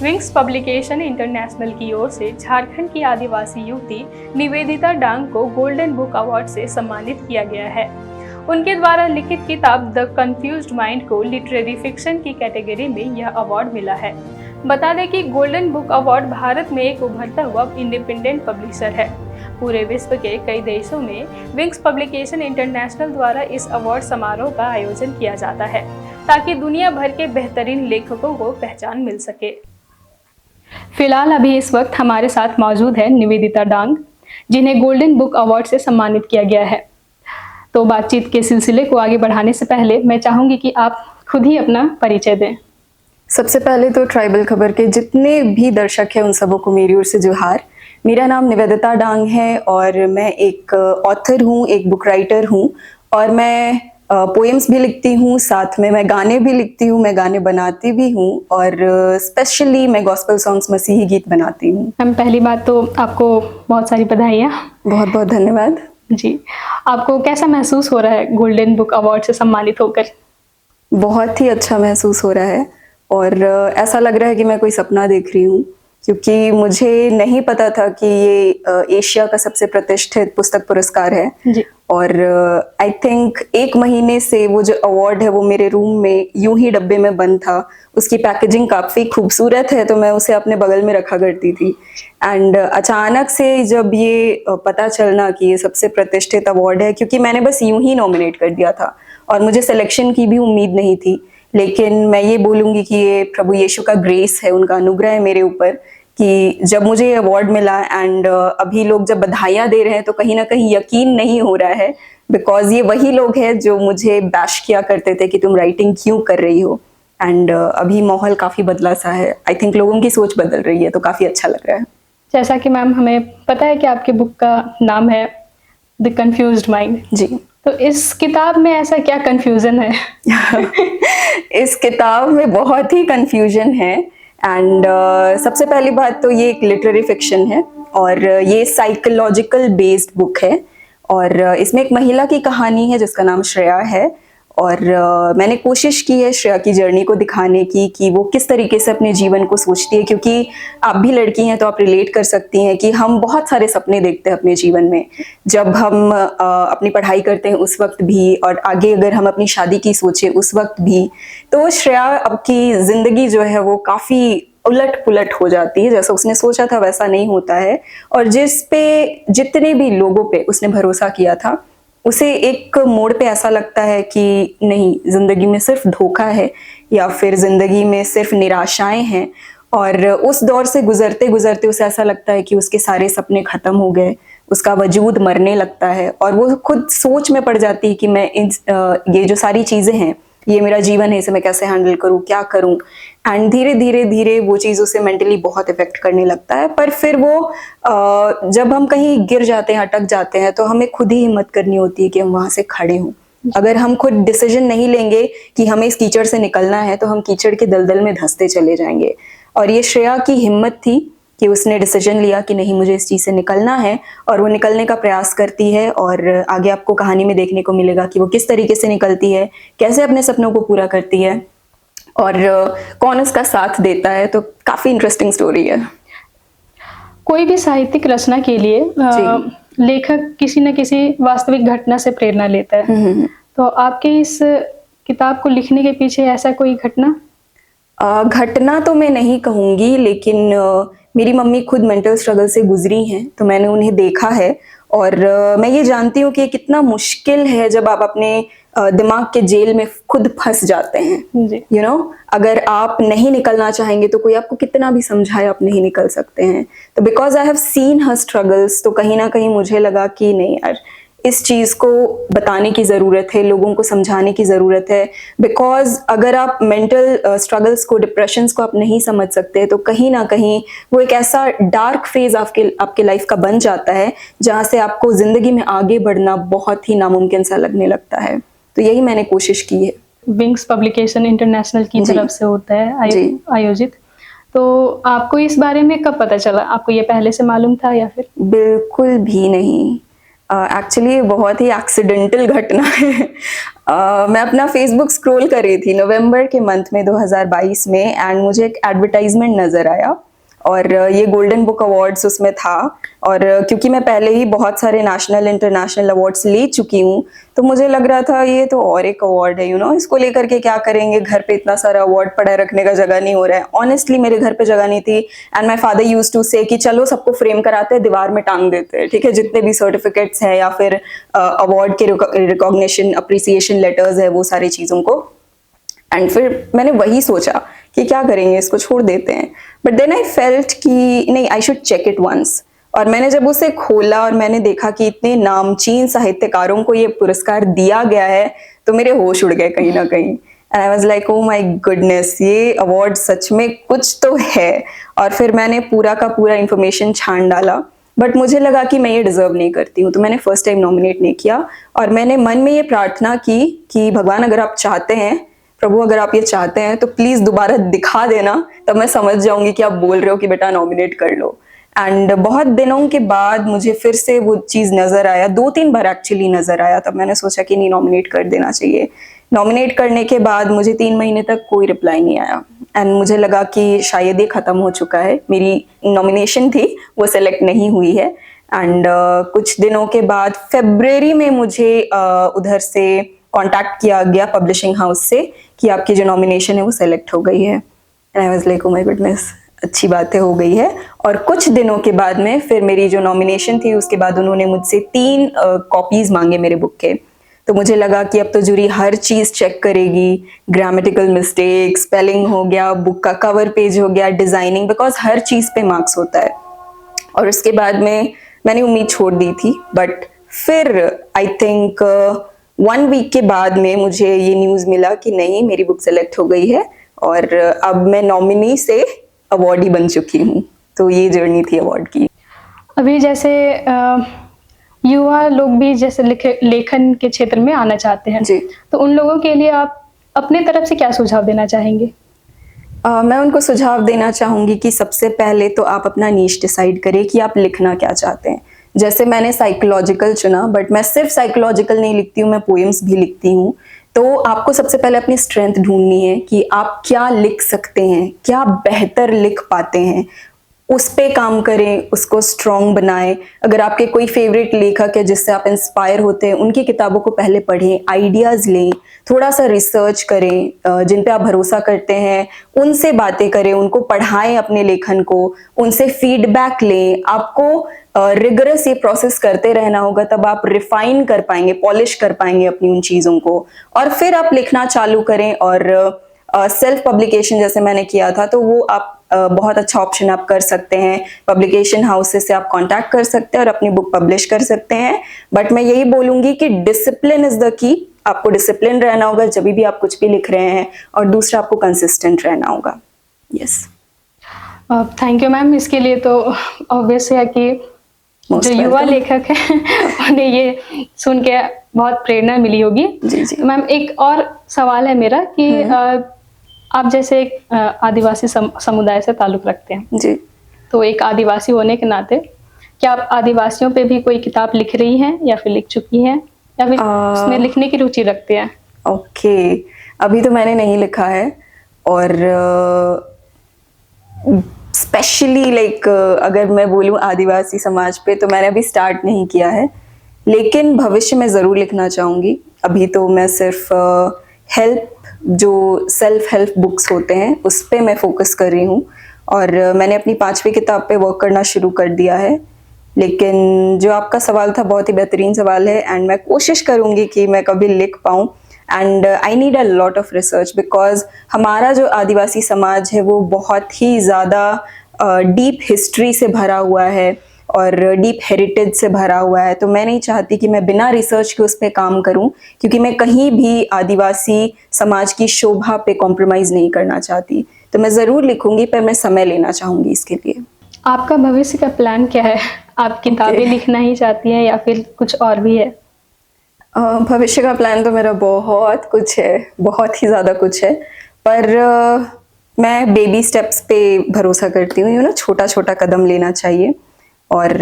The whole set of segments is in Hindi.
विंग्स पब्लिकेशन इंटरनेशनल की ओर से झारखंड की आदिवासी युवती निवेदिता डांग को गोल्डन बुक अवार्ड से सम्मानित किया गया है। उनके द्वारा लिखित किताब द कंफ्यूज्ड माइंड को लिटरेरी फिक्शन की कैटेगरी में यह अवार्ड मिला है। बता दें कि गोल्डन बुक अवार्ड भारत में एक उभरता हुआ इंडिपेंडेंट पब्लिशर है। पूरे विश्व के कई देशों में विंग्स पब्लिकेशन इंटरनेशनल द्वारा इस अवार्ड समारोह का आयोजन किया जाता है ताकि दुनिया भर के बेहतरीन लेखकों को पहचान मिल सके। फिलहाल अभी इस वक्त हमारे साथ मौजूद है निवेदिता डांग, जिन्हें गोल्डन बुक अवार्ड से सम्मानित किया गया है। तो बातचीत के सिलसिले को आगे बढ़ाने से पहले मैं चाहूंगी कि आप खुद ही अपना परिचय दें। सबसे पहले तो ट्राइबल खबर के जितने भी दर्शक हैं उन सबों को मेरी ओर से जोहार। मेरा नाम निवेदिता डांग है और मैं एक ऑथर हूँ, एक बुक राइटर हूँ और मैं पोएम्स भी लिखती हूँ, साथ में मैं गाने भी लिखती हूँ, मैं गाने बनाती भी हूँ और स्पेशली मैं गॉस्पेल सॉन्ग्स मसीही गीत बनाती हूँ। हम पहली बात तो आपको बहुत सारी बधाइयाँ। बहुत बहुत धन्यवाद जी। आपको कैसा महसूस हो रहा है गोल्डन बुक अवार्ड से सम्मानित होकर? बहुत ही अच्छा महसूस हो रहा है और ऐसा लग रहा है कि मैं कोई सपना देख रही हूँ, क्योंकि मुझे नहीं पता था कि ये एशिया का सबसे प्रतिष्ठित पुस्तक पुरस्कार है जी। और आई थिंक 1 महीने से वो जो अवार्ड है वो मेरे रूम में यूं ही डब्बे में बंद था। उसकी पैकेजिंग काफ़ी खूबसूरत है तो मैं उसे अपने बगल में रखा करती थी एंड अचानक से जब ये पता चलना कि ये सबसे प्रतिष्ठित अवार्ड है, क्योंकि मैंने बस यूं ही नॉमिनेट कर दिया था और मुझे सिलेक्शन की भी उम्मीद नहीं थी, लेकिन मैं ये बोलूँगी कि ये प्रभु यीशु का ग्रेस है, उनका अनुग्रह है मेरे ऊपर कि जब मुझे ये अवार्ड मिला एंड अभी लोग जब बधाइयाँ दे रहे हैं तो कहीं ना कहीं यकीन नहीं हो रहा है, बिकॉज ये वही लोग हैं जो मुझे बैश किया करते थे कि तुम राइटिंग क्यों कर रही हो। एंड अभी माहौल काफ़ी बदला सा है, आई थिंक लोगों की सोच बदल रही है तो काफ़ी अच्छा लग रहा है। जैसा कि मैम हमें पता है कि आपके बुक का नाम है द कंफ्यूज्ड माइंड। जी। तो इस किताब में ऐसा क्या कंफ्यूजन है? इस किताब में बहुत ही कंफ्यूजन है एंड सबसे पहली बात तो ये एक लिटरेरी फिक्शन है और ये साइकोलॉजिकल बेस्ड बुक है और इसमें एक महिला की कहानी है जिसका नाम श्रेया है और मैंने कोशिश की है श्रेया की जर्नी को दिखाने की कि वो किस तरीके से अपने जीवन को सोचती है, क्योंकि आप भी लड़की हैं तो आप रिलेट कर सकती हैं कि हम बहुत सारे सपने देखते हैं अपने जीवन में, जब हम अपनी पढ़ाई करते हैं उस वक्त भी और आगे अगर हम अपनी शादी की सोचें उस वक्त भी। तो श्रेया अब की ज़िंदगी जो है वो काफ़ी उलट पुलट हो जाती है, जैसा उसने सोचा था वैसा नहीं होता है और जिस पे जितने भी लोगों पे उसने भरोसा किया था उसे एक मोड़ पे ऐसा लगता है कि नहीं, जिंदगी में सिर्फ धोखा है या फिर जिंदगी में सिर्फ निराशाएं हैं और उस दौर से गुजरते गुजरते उसे ऐसा लगता है कि उसके सारे सपने खत्म हो गए, उसका वजूद मरने लगता है और वो खुद सोच में पड़ जाती है कि मैं ये जो सारी चीज़ें हैं ये मेरा जीवन है, इसे मैं कैसे हैंडल करूँ, क्या करूँ। एंड धीरे धीरे धीरे वो चीज़ उसे मेंटली बहुत इफेक्ट करने लगता है, पर फिर वो जब हम कहीं गिर जाते हैं, अटक जाते हैं तो हमें खुद ही हिम्मत करनी होती है कि हम वहाँ से खड़े हों। अगर हम खुद डिसीजन नहीं लेंगे कि हमें इस कीचड़ से निकलना है तो हम कीचड़ के दलदल में धंसते चले जाएंगे। और ये श्रेया की हिम्मत थी कि उसने डिसीजन लिया कि नहीं, मुझे इस चीज़ से निकलना है और वो निकलने का प्रयास करती है और आगे आपको कहानी में देखने को मिलेगा कि वो किस तरीके से निकलती है, कैसे अपने सपनों को पूरा करती है और कौन उसका साथ देता है। तो काफ़ी इंटरेस्टिंग स्टोरी है। कोई भी साहित्यिक रचना के लिए लेखक किसी न किसी वास्तविक घटना से प्रेरणा लेता है। तो आपके इस किताब को लिखने के पीछे ऐसा कोई घटना? घटना तो मैं नहीं कहूँगी, लेकिन मेरी मम्मी खुद मेंटल स्ट्रगल से गुजरी हैं तो मैंने उन्हें देखा है और मैं ये जानती हूँ कि कितना मुश्किल है जब आप अपने दिमाग के जेल में खुद फंस जाते हैं। यू नो, अगर आप नहीं निकलना चाहेंगे तो कोई आपको कितना भी समझाए आप नहीं निकल सकते हैं। तो because I have seen her struggles, तो कहीं ना कहीं मुझे लगा कि नहीं यार, इस चीज़ को बताने की ज़रूरत है, लोगों को समझाने की ज़रूरत है। बिकॉज अगर आप मेंटल स्ट्रगल्स को, डिप्रेशंस को आप नहीं समझ सकते तो कहीं ना कहीं वो एक ऐसा डार्क फेज आपके लाइफ का बन जाता है जहाँ से आपको ज़िंदगी में आगे बढ़ना बहुत ही नामुमकिन सा लगने लगता है। तो यही मैंने कोशिश की है। विंग्स पब्लिकेशन इंटरनेशनल की तरफ से होता है आयोजित। तो आपको इस बारे में कब पता चला? आपको ये पहले से मालूम था या फिर? बिल्कुल भी नहीं। एक्चुअली ये बहुत ही एक्सीडेंटल घटना है। मैं अपना फेसबुक स्क्रॉल कर रही थी नवंबर के मंथ में 2022 में, एंड मुझे एक एडवर्टाइजमेंट नज़र आया और ये गोल्डन बुक अवार्ड्स उसमें था। और क्योंकि मैं पहले ही बहुत सारे नेशनल इंटरनेशनल अवार्ड्स ले चुकी हूँ, तो मुझे लग रहा था ये तो और एक अवार्ड है, इसको लेकर के क्या करेंगे, घर पे इतना सारा अवार्ड पड़ा है, रखने का जगह नहीं हो रहा है। ऑनेस्टली मेरे घर पे जगह नहीं थी, and my father used to say कि चलो सबको फ्रेम कराते हैं, दीवार में टांग देते हैं, ठीक है, जितने भी सर्टिफिकेट्स हैं या फिर अवार्ड के रिकॉग्निशन अप्रिसिएशन लेटर्स है, वो सारी चीज़ों को। एंड फिर मैंने वही सोचा कि क्या करेंगे, इसको छोड़ देते हैं। बट देन आई फेल्ट कि नहीं, I should check it once. और मैंने जब उसे खोला और मैंने देखा कि इतने नामचीन साहित्यकारों को ये पुरस्कार दिया गया है, तो मेरे होश उड़ गए कहीं ना कहीं। And I was like oh my goodness, ये अवार्ड सच में कुछ तो है। और फिर मैंने पूरा का पूरा इंफॉर्मेशन छान डाला, बट मुझे लगा कि मैं ये डिजर्व नहीं करती हूँ, तो मैंने फर्स्ट टाइम नॉमिनेट नहीं किया। और मैंने मन में ये प्रार्थना की कि भगवान अगर आप चाहते हैं, प्रभु अगर आप ये चाहते हैं, तो प्लीज दोबारा दिखा देना, तब मैं समझ जाऊंगी कि आप बोल रहे हो कि बेटा नॉमिनेट कर लो। एंड बहुत दिनों के बाद मुझे फिर से वो चीज़ नज़र आया, 2-3 बार एक्चुअली नज़र आया, तब मैंने सोचा कि नहीं, नॉमिनेट कर देना चाहिए। नॉमिनेट करने के बाद मुझे 3 महीने तक कोई रिप्लाई नहीं आया, एंड मुझे लगा कि शायद ये ख़त्म हो चुका है, मेरी नॉमिनेशन थी वो सेलेक्ट नहीं हुई है। एंड कुछ दिनों के बाद फरवरी में मुझे उधर से कांटेक्ट किया गया पब्लिशिंग हाउस से कि आपकी जो नॉमिनेशन है वो सेलेक्ट हो गई है। And I was like oh my goodness, अच्छी बात है, हो गई है। और कुछ दिनों के बाद में फिर मेरी जो नॉमिनेशन थी उसके बाद उन्होंने मुझसे 3 कॉपीज मांगे मेरे बुक के। तो मुझे लगा कि अब तो जूरी हर चीज़ चेक करेगी, ग्रामेटिकल मिस्टेक, स्पेलिंग हो गया, बुक का कवर पेज हो गया, डिज़ाइनिंग, बिकॉज हर चीज़ पे मार्क्स होता है। और उसके बाद में मैंने उम्मीद छोड़ दी थी, बट फिर आई थिंक 1 वीक के बाद में मुझे ये न्यूज़ मिला कि नहीं, मेरी बुक सेलेक्ट हो गई है और अब मैं नॉमिनी से अवार्डी बन चुकी हूँ। तो ये जर्नी थी अवार्ड की। अभी जैसे युवा लोग भी जैसे लेखन के क्षेत्र में आना चाहते हैं जी, तो उन लोगों के लिए आप अपने तरफ से क्या सुझाव देना चाहेंगे? मैं उनको सुझाव देना चाहूँगी कि सबसे पहले तो आप अपना नीश डिसाइड करें कि आप लिखना क्या चाहते हैं। जैसे मैंने साइकोलॉजिकल चुना, बट मैं सिर्फ साइकोलॉजिकल नहीं लिखती हूँ, मैं पोएम्स भी लिखती हूँ। तो आपको सबसे पहले अपनी स्ट्रेंथ ढूंढनी है कि आप क्या लिख सकते हैं, क्या बेहतर लिख पाते हैं, उस पे काम करें, उसको स्ट्रॉन्ग बनाएं। अगर आपके कोई फेवरेट लेखक है जिससे आप इंस्पायर होते हैं, उनकी किताबों को पहले पढ़ें, आइडियाज़ लें, थोड़ा सा रिसर्च करें, जिन पे आप भरोसा करते हैं उनसे बातें करें, उनको पढ़ाएं अपने लेखन को, उनसे फीडबैक लें। आपको रिगरस ये प्रोसेस करते रहना होगा, तब आप रिफाइन कर पाएंगे, पॉलिश कर पाएंगे अपनी उन चीज़ों को, और फिर आप लिखना चालू करें। और सेल्फ पब्लिकेशन जैसे मैंने किया था, तो वो आप बहुत अच्छा ऑप्शन आप कर सकते हैं। पब्लिकेशन हाउसेस से आप कांटेक्ट कर सकते हैं और अपनी बुक पब्लिश कर सकते हैं। बट मैं यही बोलूँगी कि डिसिप्लिन इज़ द की। आपको डिसिप्लिन रहना होगा जब भी आप कुछ भी लिख रहे हैं, और दूसरा आपको कंसिस्टेंट रहना होगा। Yes, thank you ma'am. इसके लिए तो ऑब्वियस है कि जो युवा लेखक हैं उन्हें ये सुन के बहुत प्रेरणा मिली होगी। जी जी। मैम एक और सवाल है मेरा कि आप जैसे एक आदिवासी समुदाय से ताल्लुक रखते हैं जी, तो एक आदिवासी होने के नाते क्या आप आदिवासियों पे भी कोई किताब लिख रही हैं या फिर लिख चुकी हैं या फिर उसमें लिखने की रुचि रखते हैं? ओके, अभी तो मैंने नहीं लिखा है, और स्पेशली लाइक अगर मैं बोलूँ आदिवासी समाज पे, तो मैंने अभी स्टार्ट नहीं किया है, लेकिन भविष्य में ज़रूर लिखना चाहूँगी। अभी तो मैं सिर्फ हेल्प, जो सेल्फ हेल्प बुक्स होते हैं उस पे मैं फोकस कर रही हूँ, और मैंने अपनी 5वीं किताब पे वर्क करना शुरू कर दिया है। लेकिन जो आपका सवाल था बहुत ही बेहतरीन सवाल है, एंड मैं कोशिश करूँगी कि मैं कभी लिख पाऊँ। And I need a lot of research, because हमारा जो आदिवासी समाज है वो बहुत ही ज़्यादा डीप हिस्ट्री से भरा हुआ है और डीप हेरिटेज से भरा हुआ है। तो मैं नहीं चाहती कि मैं बिना रिसर्च के उस पर काम करूं, क्योंकि मैं कहीं भी आदिवासी समाज की शोभा पे कॉम्प्रोमाइज़ नहीं करना चाहती। तो मैं ज़रूर लिखूंगी, पर मैं समय लेना चाहूँगी इसके लिए। आपका भविष्य का प्लान क्या है? आप किताबें लिखना ही चाहती हैं या फिर कुछ और भी है? भविष्य का प्लान तो मेरा बहुत कुछ है, बहुत ही ज़्यादा कुछ है, पर मैं बेबी स्टेप्स पे भरोसा करती हूँ। छोटा छोटा कदम लेना चाहिए, और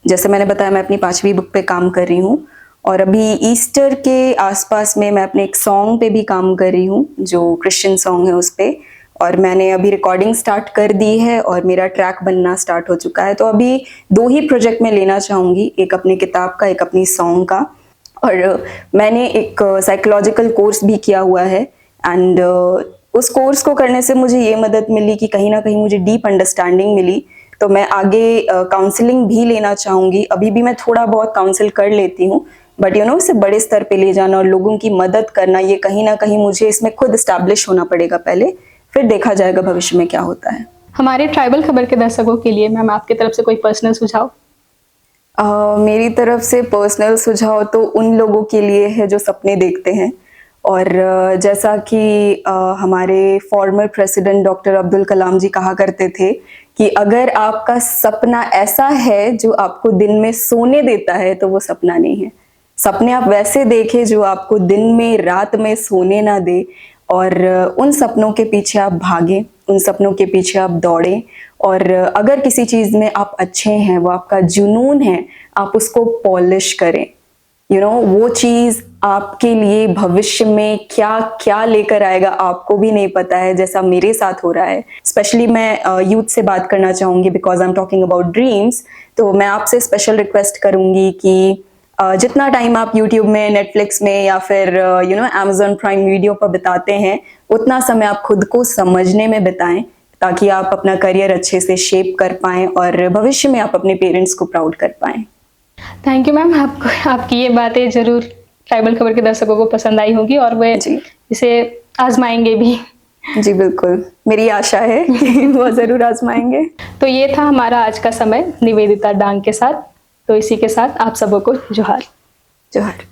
जैसे मैंने बताया मैं अपनी 5वीं बुक पे काम कर रही हूँ, और अभी ईस्टर के आसपास में मैं अपने एक सॉन्ग पे भी काम कर रही हूँ जो क्रिश्चियन सॉन्ग है उस पे, और मैंने अभी रिकॉर्डिंग स्टार्ट कर दी है और मेरा ट्रैक बनना स्टार्ट हो चुका है। तो अभी 2 ही प्रोजेक्ट में लेना चाहूँगी, एक अपनी किताब का, एक अपनी सॉन्ग का। और मैंने एक साइकोलॉजिकल कोर्स भी किया हुआ है, एंड उस कोर्स को करने से मुझे ये मदद मिली कि कहीं ना कहीं मुझे डीप अंडरस्टैंडिंग मिली। तो मैं आगे काउंसलिंग भी लेना चाहूँगी। अभी भी मैं थोड़ा बहुत काउंसिल कर लेती हूँ, बट इसे बड़े स्तर पे ले जाना और लोगों की मदद करना, ये कहीं ना कहीं मुझे इसमें खुद इस्टेब्लिश होना पड़ेगा पहले, फिर देखा जाएगा भविष्य में क्या होता है। हमारे ट्राइबल खबर के दर्शकों के लिए मैम आपकी तरफ से कोई पर्सनल सुझाव? मेरी तरफ से पर्सनल सुझाव तो उन लोगों के लिए है जो सपने देखते हैं, और जैसा कि हमारे former president doctor Abdul Kalam जी कहा करते थे कि अगर आपका सपना ऐसा है जो आपको दिन में सोने देता है तो वो सपना नहीं है। सपने आप वैसे देखें जो आपको दिन में, रात में सोने ना दे, और उन सपनों के पीछे आप भागें, उन सपनों के पीछे आप दौड़ें, और अगर किसी चीज़ में आप अच्छे हैं, वो आपका जुनून है, आप उसको पॉलिश करें। वो चीज़ आपके लिए भविष्य में क्या क्या लेकर आएगा आपको भी नहीं पता है, जैसा मेरे साथ हो रहा है। स्पेशली मैं यूथ से बात करना चाहूँगी because I am talking about dreams. तो मैं आपसे स्पेशल रिक्वेस्ट करूँगी कि जितना टाइम आप यूट्यूब में, नेटफ्लिक्स में या फिर अमेजॉन प्राइम वीडियो पर बिताते हैं, उतना समय आप खुद को समझने में बिताएं, ताकि आप अपना करियर अच्छे से शेप कर पाएं और भविष्य में आप अपने पेरेंट्स को प्राउड कर पाएं। थैंक यू मैम, आपकी ये बातें जरूर ट्राइबल खबर के दर्शकों को पसंद आई होगी और वे इसे आजमाएंगे भी। जी बिल्कुल, मेरी आशा है कि वो जरूर आजमाएंगे। तो ये था हमारा आज का समय निवेदिता डांग के साथ। तो इसी के साथ आप सबों को जोहार। जोहार।